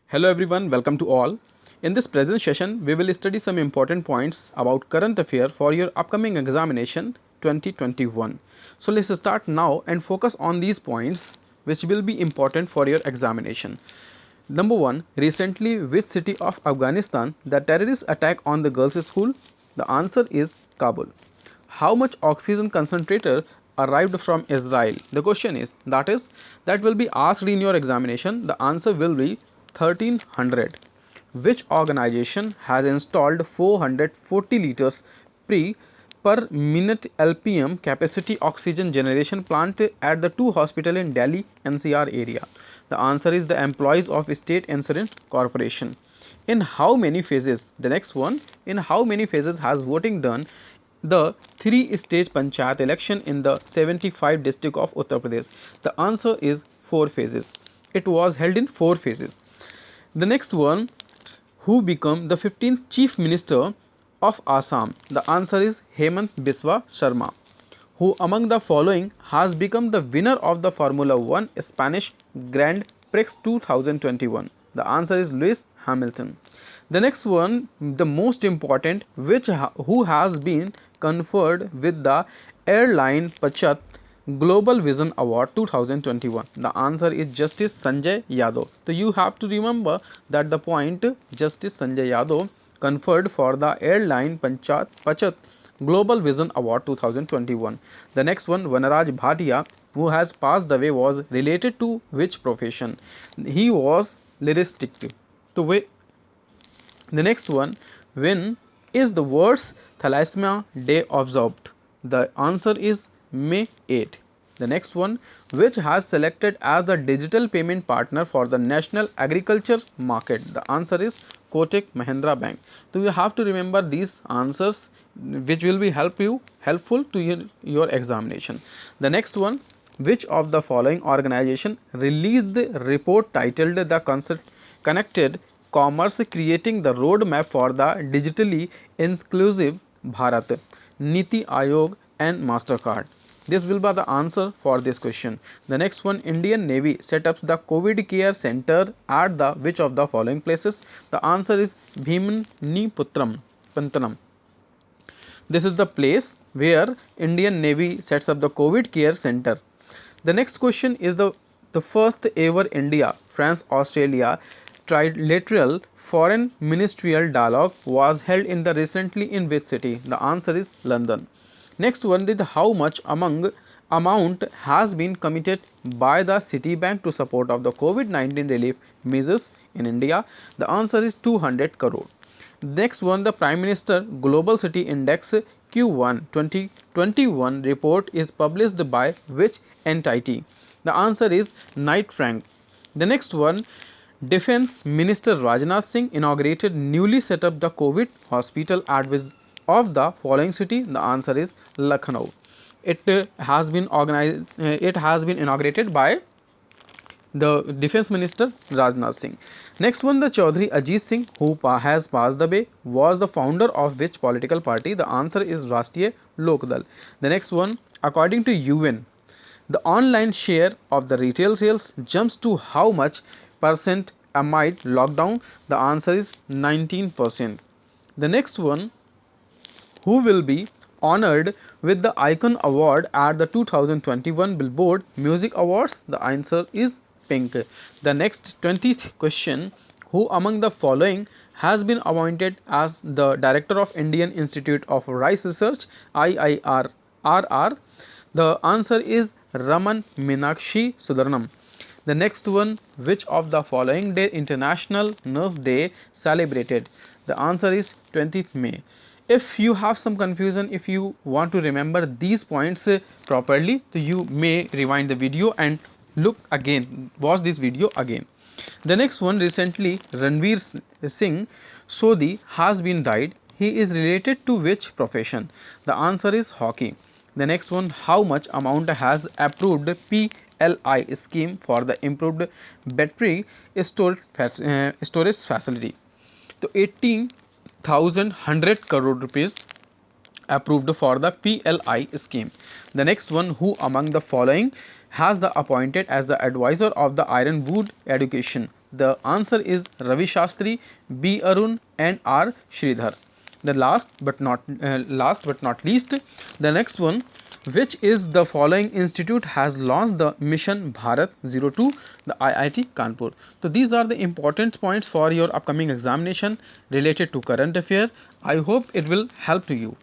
Hello everyone, welcome to all. In this present session, we will study some important points about current affair for your upcoming examination 2021. So let's start now and focus on these points which will be important for your examination. Number 1, recently which city of Afghanistan the terrorist attack on the girls school? The answer is Kabul. How much oxygen concentrator arrived from Israel? The question is that will be asked in your examination. The answer will be 1300. Which organization has installed 440 liters per minute LPM capacity oxygen generation plant at the two hospitals in Delhi NCR area? The answer is the employees of State Insurance Corporation. In how many phases? The next one, in how many phases has voting done the 3-stage panchayat election in the 75 district of Uttar Pradesh? The answer is 4 phases. It was held in 4 phases. The next one, who became the 15th chief minister of Assam? The answer is Hemant Biswa Sharma. Who among the following has become the winner of the Formula 1 Spanish Grand Prix 2021? The answer is Lewis Hamilton. The next one, the most important, who has been conferred with the Airline Pachat Global Vision Award 2021? The answer is Justice Sanjay Yadav. So you have to remember that the point Justice Sanjay Yadav conferred for the Airline Pachat Global Vision Award 2021. The next one, Vanaraj Bhatia, who has passed away, was related to which profession? He was lyricist. So the next one, when is the World's Thalassemia Day observed? The answer is May 8. The next one, which has selected as the digital payment partner for the National Agriculture Market? The answer is Kotak Mahindra Bank. So you have to remember these answers which will be helpful to your examination. The next one, which of the following organization released the report titled the Connected Commerce Creating the Roadmap for the Digitally Inclusive Bharat? Niti Aayog and MasterCard. This will be the answer for this question. The next one, Indian Navy set up the COVID care center at the which of the following places? The answer is Pantanam. This is the place where Indian Navy sets up the COVID care center. The next question is the first ever India, France, Australia trilateral foreign ministerial dialogue was held in the recently in which city? The answer is London. Next one is how much amount has been committed by the Citibank to support of the COVID-19 relief measures in India? The answer is 200 crore. Next one, the Prime Minister Global City Index Q1 2021 report is published by which entity? The answer is Knight Frank. The next one, Defense Minister Rajnath Singh inaugurated newly set up the COVID hospital at which of the following city? The answer is Lucknow. It has been inaugurated by the Defense Minister Rajnath Singh. Next one, the Chaudhry Ajit Singh, who has passed away, was the founder of which political party? The answer is Rashtriya Lok Dal. The next one, according to UN, the online share of the retail sales jumps to how much percent amid lockdown? The answer is 19%. The next one, who will be honored with the Icon Award at the 2021 Billboard Music Awards? The answer is Pink. The next 20th question, who among the following has been appointed as the Director of Indian Institute of Rice Research IIRR? The answer is Raman Meenakshi Sudaranam. The next one, which of the following day International Nurse Day celebrated? The answer is 20th May. If you have some confusion, if you want to remember these points properly, so you may rewind the video and watch this video again. The next one, recently Ranveer Singh Sodhi has been died. He is related to which profession? The answer is hockey. The next one, how much amount has approved PLI scheme for the improved battery storage facility? So 18,100 crore rupees approved for the PLI scheme. The next one, who among the following has the appointed as the advisor of the Ironwood Education? The answer is Ravi Shastri, B. Arun, and R. Sridhar. The last but not least, the next one, which is the following institute has launched the mission Bharat 02, the IIT Kanpur. So these are the important points for your upcoming examination related to current affair. I hope it will help to you.